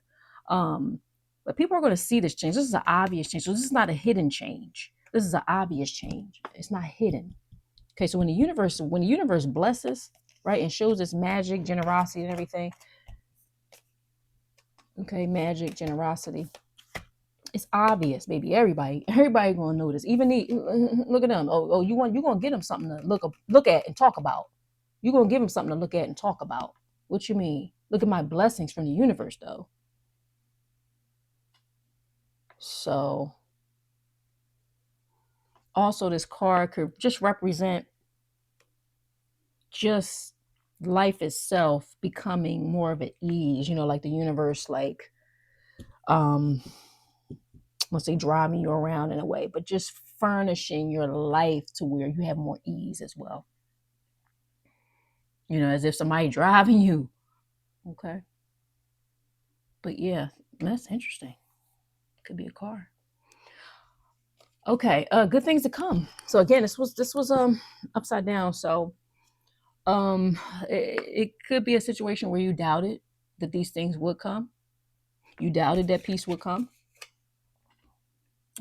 But people are going to see this change. This is an obvious change. So this is not a hidden change. This is an obvious change. It's not hidden. Okay, so when the universe blesses, right, and shows its magic, generosity, and everything. Okay, magic, generosity. It's obvious, baby. Everybody gonna notice. Even look at them. Oh, you gonna get them something to look at and talk about. You gonna give them something to look at and talk about. What you mean? Look at my blessings from the universe, though. So, also, this card could just represent just life itself becoming more of an ease. Like the universe, like let's say driving you around in a way, but just furnishing your life to where you have more ease as well. As if somebody driving you. Okay. But yeah, that's interesting. Could be a car. Okay. Good things to come. So again, this was upside down. So it could be a situation where you doubted that these things would come. You doubted that peace would come.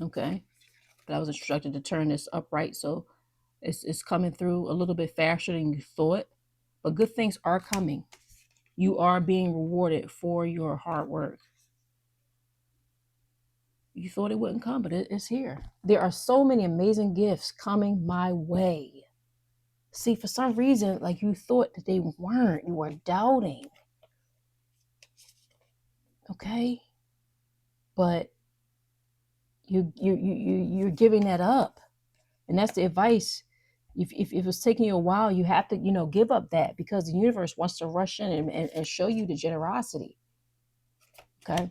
Okay. But I was instructed to turn this upright, so it's coming through a little bit faster than you thought. But good things are coming. You are being rewarded for your hard work. You thought it wouldn't come, but it's here. There are so many amazing gifts coming my way. See, for some reason, like you thought that they weren't. You were doubting. Okay? but you're giving that up. And that's the advice. If it's taking you a while, you have to, give up that, because the universe wants to rush in and show you the generosity. Okay.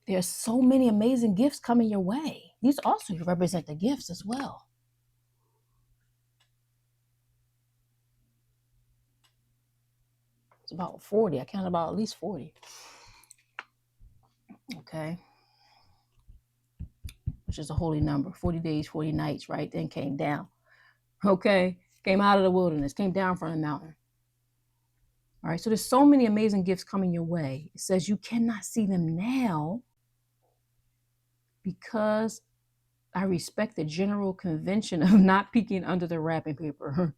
There's so many amazing gifts coming your way. These also represent the gifts as well. It's about 40. I counted about at least 40. Okay. Which is a holy number. 40 days, 40 nights, right? Then came down. Okay. Came out of the wilderness, came down from the mountain. All right. So there's so many amazing gifts coming your way. It says you cannot see them now because I respect the general convention of not peeking under the wrapping paper.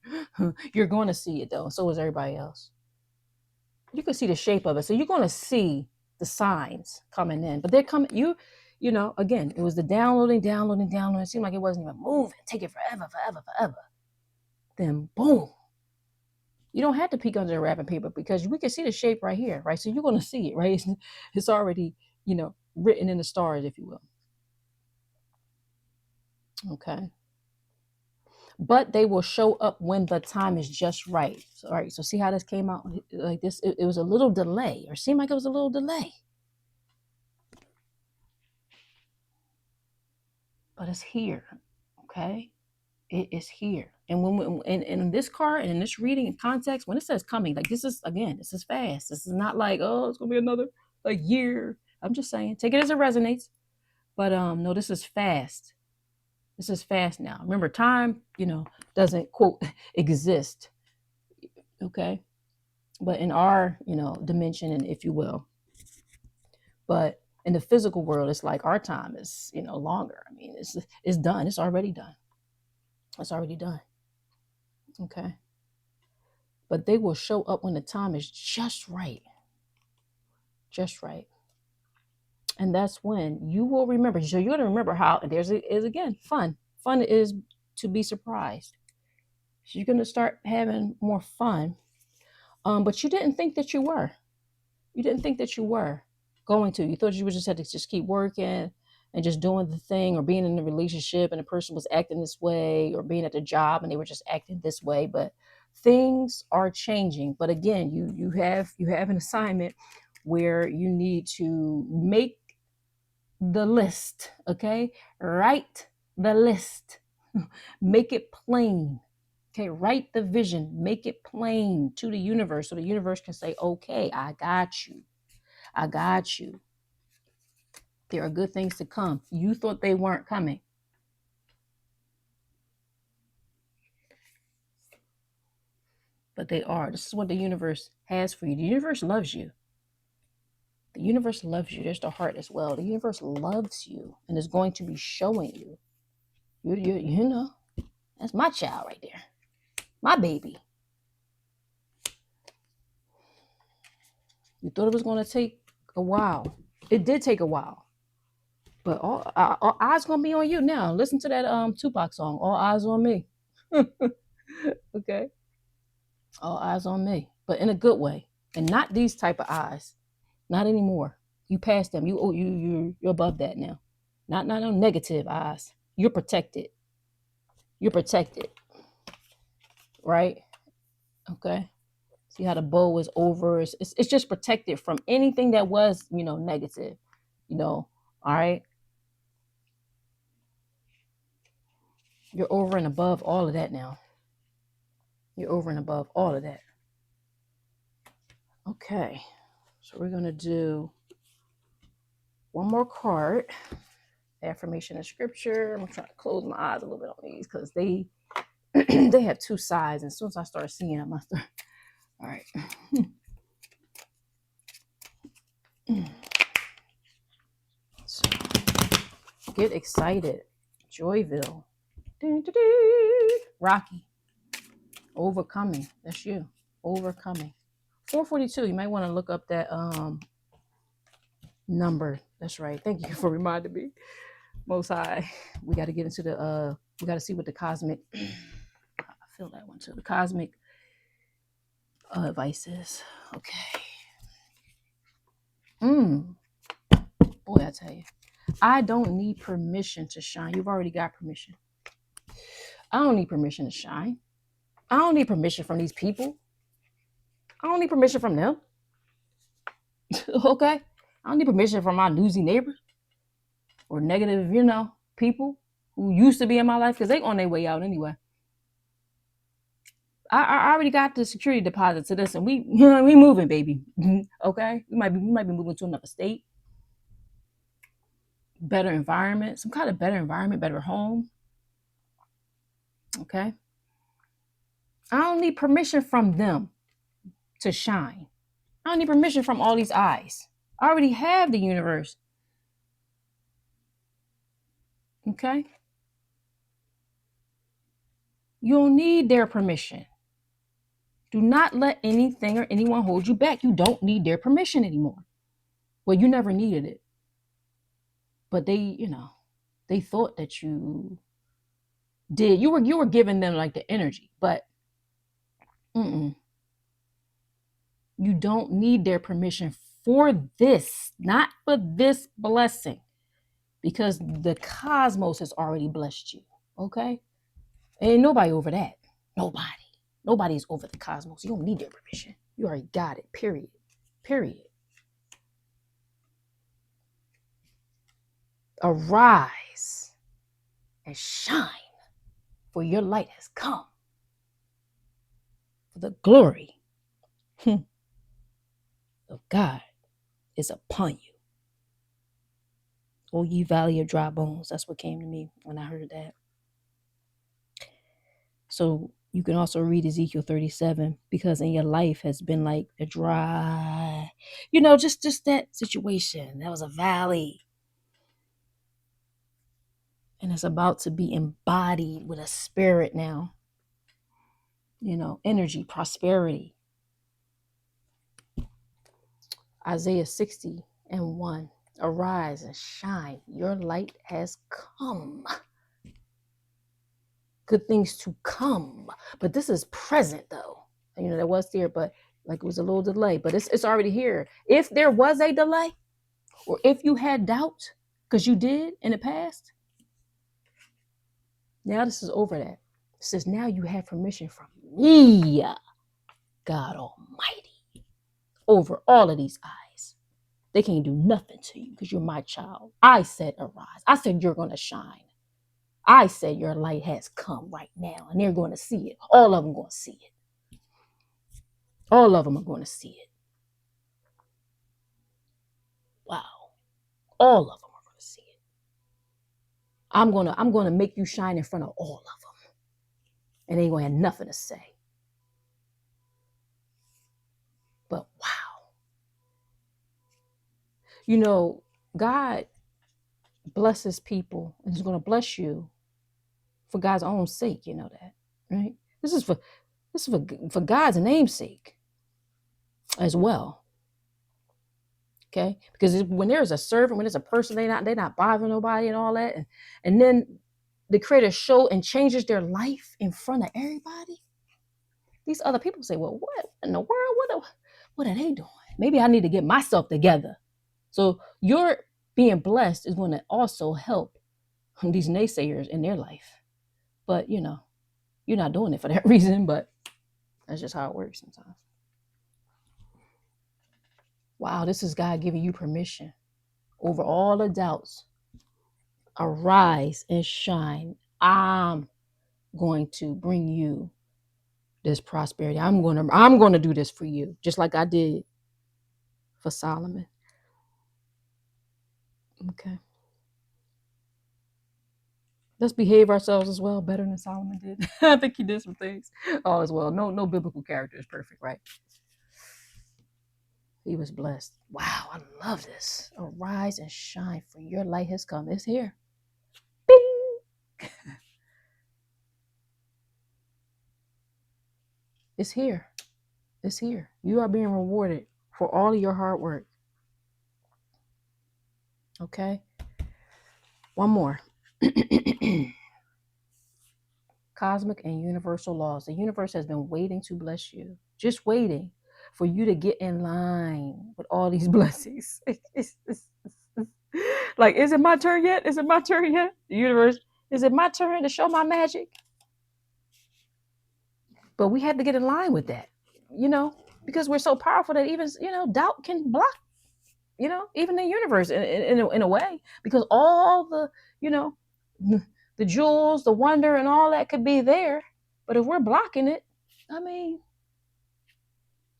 You're going to see it though. So is everybody else. You can see the shape of it. So you're going to see the signs coming in, but they're coming. Again, it was the downloading. It seemed like it wasn't even moving. Take it forever. Then boom. You don't have to peek under the wrapping paper because we can see the shape right here, right? So you're going to see it, right? It's already, written in the stars, if you will. Okay. But they will show up when the time is just right. So, all right. So see how this came out like this? It was a little delay, or seemed like it was a little delay. But it's here. Okay. It is here. And when in this card and in this reading in context, when it says coming, like this is fast. This is not like, oh, it's gonna be another year. I'm just saying, take it as it resonates. But no, this is fast. This is fast now. Remember, time, doesn't quote exist. Okay. But in our, dimension, and if you will. But in the physical world, it's like our time is, longer. I mean, it's done. It's already done. It's already done. Okay. But they will show up when the time is just right. Just right. And that's when you will remember. So you're going to remember how is again fun. Fun is to be surprised. So you're going to start having more fun. But you didn't think that you were. You didn't think that you were going to. You thought you would just have to just keep working and just doing the thing, or being in a relationship and the person was acting this way, or being at the job and they were just acting this way. But things are changing. But again, you have an assignment where you need to make the list. Okay, write the list, make it plain. Okay, write the vision, make it plain to the universe so the universe can say, okay, I got you. I got you. There are good things to come. You thought they weren't coming. But they are. This is what the universe has for you. The universe loves you. The universe loves you. There's the heart as well. The universe loves you and is going to be showing you. That's my child right there. My baby. You thought it was going to take a while. It did take a while. But all eyes going to be on you now. Listen to that Tupac song, All Eyes on Me. Okay. All eyes on me, but in a good way, and not these type of eyes. Not anymore. You passed them. You're above that now. Not no negative eyes. You're protected. You're protected, right? Okay. See how the bow is over. It's just protected from anything that was negative. All right. You're over and above all of that now. You're over and above all of that. Okay. So we're gonna do one more card. Affirmation and scripture. I'm trying to close my eyes a little bit on these because they they have two sides, and as soon as I start seeing them, I start. All right. So, get excited. Joyville. Rocky. Overcoming. That's you. Overcoming. 442. You might want to look up that number. That's right. Thank you for reminding me. Most High. We got to get into the we got to see what the cosmic I feel that one too. The cosmic advice is. Okay. Boy, I tell you, I don't need permission to shine. You've already got permission. I don't need permission to shine. I don't need permission from these people. I don't need permission from them. Okay? I don't need permission from my newsy neighbor or negative, people who used to be in my life because they on their way out anyway. I already got the security deposit to this, and we moving, baby. Okay? We might be moving to another state, better environment, some kind of better environment, better home. Okay? I don't need permission from them to shine. I don't need permission from all these eyes. I already have the universe. Okay? You don't need their permission. Do not let anything or anyone hold you back. You don't need their permission anymore. Well, you never needed it. But they thought that you did. You were giving them like the energy, but you don't need their permission for this, not for this blessing, because the cosmos has already blessed you. Okay? Ain't nobody over that. Nobody. Nobody's over the cosmos. You don't need their permission. You already got it. Period. Period. Arise and shine, for your light has come. For the glory of God is upon you. O ye valley of dry bones. That's what came to me when I heard that. So you can also read Ezekiel 37, because in your life has been like a dry, just that situation. That was a valley. And it's about to be embodied with a spirit now. Energy, prosperity. Isaiah 60:1. Arise and shine. Your light has come. Good things to come. But this is present though. That was there, but like it was a little delay. But it's already here. If there was a delay, or if you had doubt, because you did in the past, now this is over that. It says now you have permission from me, God Almighty, over all of these eyes. They can't do nothing to you because you're my child. I said arise. I said you're going to shine. I said your light has come right now, and they're going to see it. All of them going to see it. All of them are going to see it. Wow. All of them are going to see it. I'm going to make you shine in front of all of them. And they ain't going to have nothing to say. But wow. God blesses people, and he's going to bless you for God's own sake. You know that, right? This is for God's name's sake as well. Okay? Because when there's a servant, when there's a person, they're not bothering nobody and all that, and then the creator show and changes their life in front of everybody. These other people say, well, what in the world? What are they doing? Maybe I need to get myself together. So your being blessed is going to also help these naysayers in their life. But you're not doing it for that reason, but that's just how it works sometimes. Wow, this is God giving you permission over all the doubts. Arise and shine. I'm going to bring you this prosperity. I'm going to do this for you, just like I did for Solomon. Okay. Let's behave ourselves as well, better than Solomon did. I think he did some things all as well. No biblical character is perfect, right? He was blessed. Wow, I love this. Arise and shine, for your light has come. It's here. Bing! It's here. It's here. You are being rewarded for all of your hard work. Okay? One more. Cosmic and universal laws. The universe has been waiting to bless you. Just waiting for you to get in line with all these blessings. Like, is it my turn yet? Is it my turn yet? The universe, is it my turn to show my magic? But we have to get in line with that, you know, because we're so powerful that even, doubt can block, even the universe in a way, because all the, you know, the jewels, the wonder, and all that could be there. But if we're blocking it, I mean,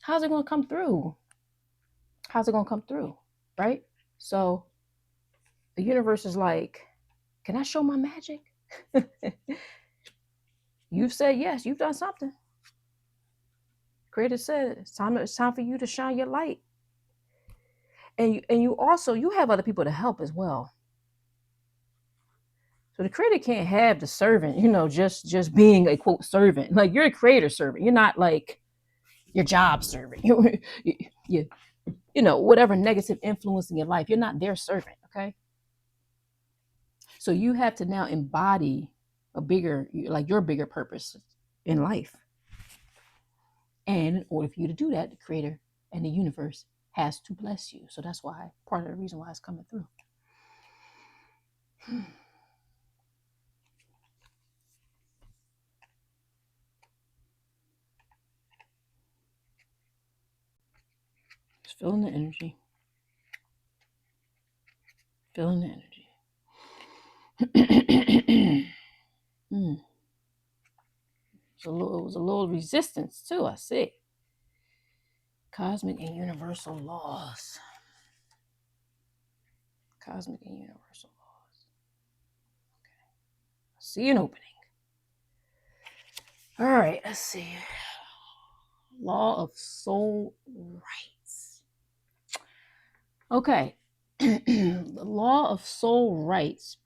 how's it going to come through? How's it going to come through? Right? So the universe is like, can I show my magic? You've said yes, you've done something. Creator said it's time for you to shine your light. And you also, you have other people to help as well. So the creator can't have the servant, just being a quote servant. Like, you're a creator servant. You're not like your job servant. Whatever negative influence in your life, you're not their servant. Okay. So you have to now embody your bigger purpose in life. And in order for you to do that, the creator and the universe has to bless you. So that's why, part of the reason why it's coming through. Just feeling the energy. Feeling the energy. So it was a little resistance too, I see. Cosmic and universal laws. Cosmic and universal laws. Okay. I see an opening. All right, let's see. Law of soul rights. Okay. The law of soul rights,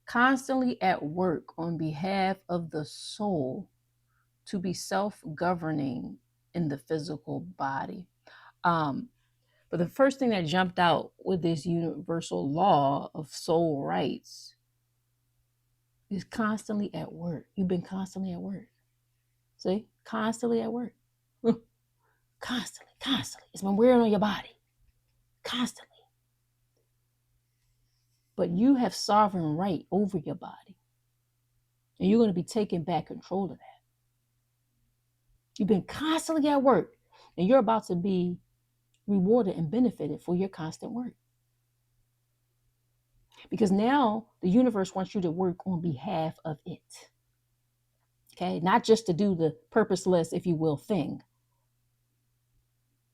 constantly at work on behalf of the soul to be self-governing in the physical body. But the first thing that jumped out with this universal law of soul rights is constantly at work. You've been constantly at work. See? Constantly at work. Constantly. It's been wearing on your body. Constantly. But you have sovereign right over your body. And you're going to be taking back control of that. You've been constantly at work, and you're about to be rewarded and benefited for your constant work. Because now the universe wants you to work on behalf of it. Okay, not just to do the purposeless, if you will, thing.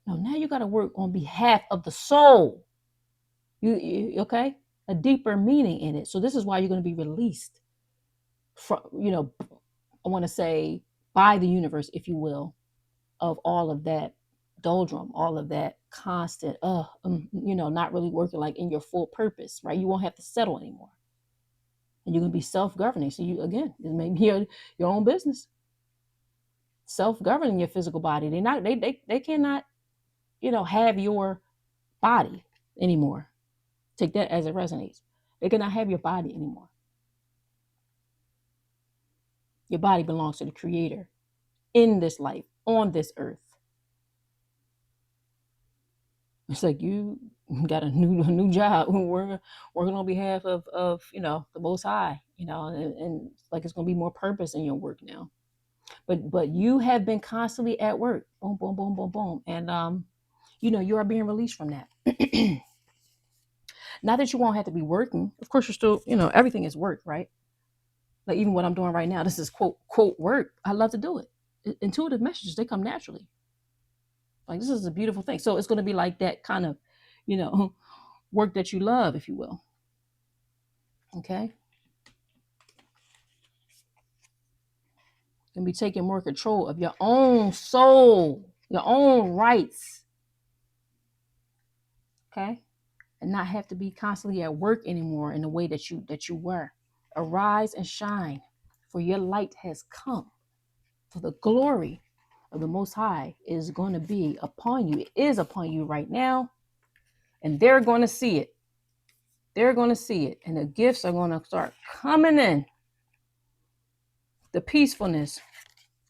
No, now you got to work on behalf of the soul. You okay? A deeper meaning in it. So this is why you're going to be released from, I want to say, by the universe, if you will, of all of that doldrum, all of that constant, not really working like in your full purpose, right? You won't have to settle anymore. And you're going to be self-governing. So you, again, it may be your own business. Self-governing your physical body. They cannot, have your body anymore. Take that as it resonates. They cannot have your body anymore. Your body belongs to the creator in this life, on this earth. It's like you got a new job. We're working on behalf of the Most High, and like it's going to be more purpose in your work now. But you have been constantly at work. Boom, boom, boom, boom, boom. And you are being released from that. Not that you won't have to be working. Of course, you're still, everything is work, right? Like even what I'm doing right now, this is quote work. I love to do it. Intuitive messages, they come naturally. Like, this is a beautiful thing. So it's going to be like that kind of, work that you love, if you will. Okay. And be taking more control of your own soul, your own rights. Okay. And not have to be constantly at work anymore in the way that you were. Arise and shine, for your light has come. For the glory of the Most High is going to be upon you. It is upon you right now. And they're going to see it. They're going to see it. And the gifts are going to start coming in. The peacefulness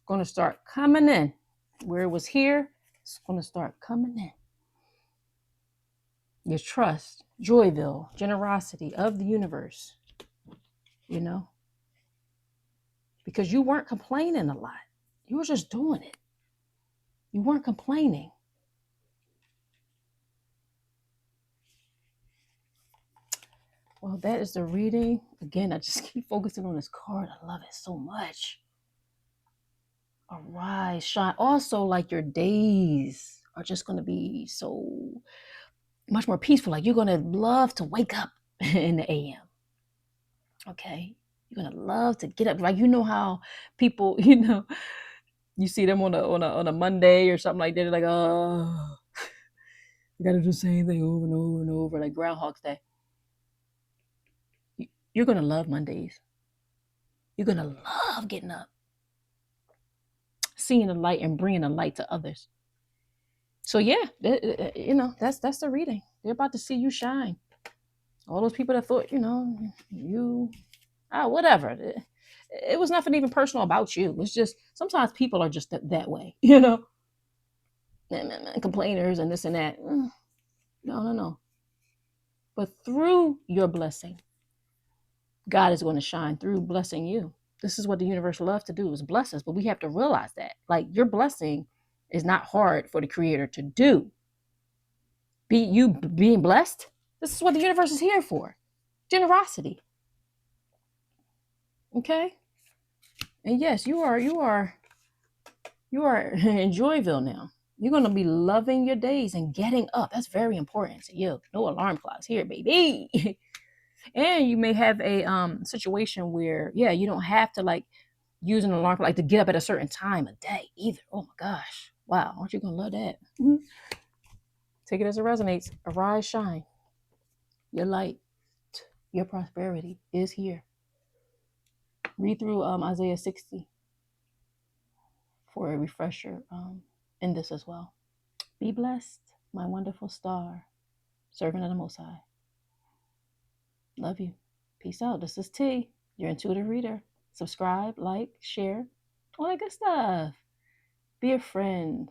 going to start coming in. Where it was here, it's going to start coming in. Your trust Joyville, generosity of the universe, you know, because you weren't complaining a lot. You were just doing it. You weren't complaining. Well, that is the reading. Again, I just keep focusing on this card. I love it so much. Arise, shine. Also, like your days are just going to be so much more peaceful. Like you're going to love to wake up in the AM. Okay. You're going to love to get up. Like, you know how people, you see them on a Monday or something like that. They're like, oh, you got to do the same thing over and over and over, like Groundhog's Day. You're going to love Mondays. You're going to love getting up, seeing the light and bringing the light to others. So yeah, that's the reading. They're about to see you shine. All those people that thought, you, whatever. It was nothing even personal about you. It's just sometimes people are just that way, complainers and this and that. No. But through your blessing, God is going to shine through blessing you. This is what the universe loves to do, is bless us. But we have to realize that, like, your blessing is not hard for the creator to do. Being blessed, this is what the universe is here for. Generosity. Okay? And yes, you are in Joyville now. You're going to be loving your days and getting up. That's very important to you. No alarm clocks here, baby. And you may have a situation where, you don't have to like use an alarm clock to get up at a certain time of day either. Oh my gosh. Wow. Aren't you going to love that? Take it as it resonates. Arise, shine. Your light, your prosperity is here. Read through Isaiah 60 for a refresher in this as well. Be blessed, my wonderful star, servant of the Most High. Love you. Peace out. This is T, your intuitive reader. Subscribe, like, share, all that good stuff. Be a friend,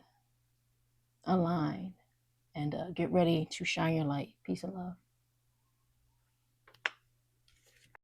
align, and get ready to shine your light. Peace and love.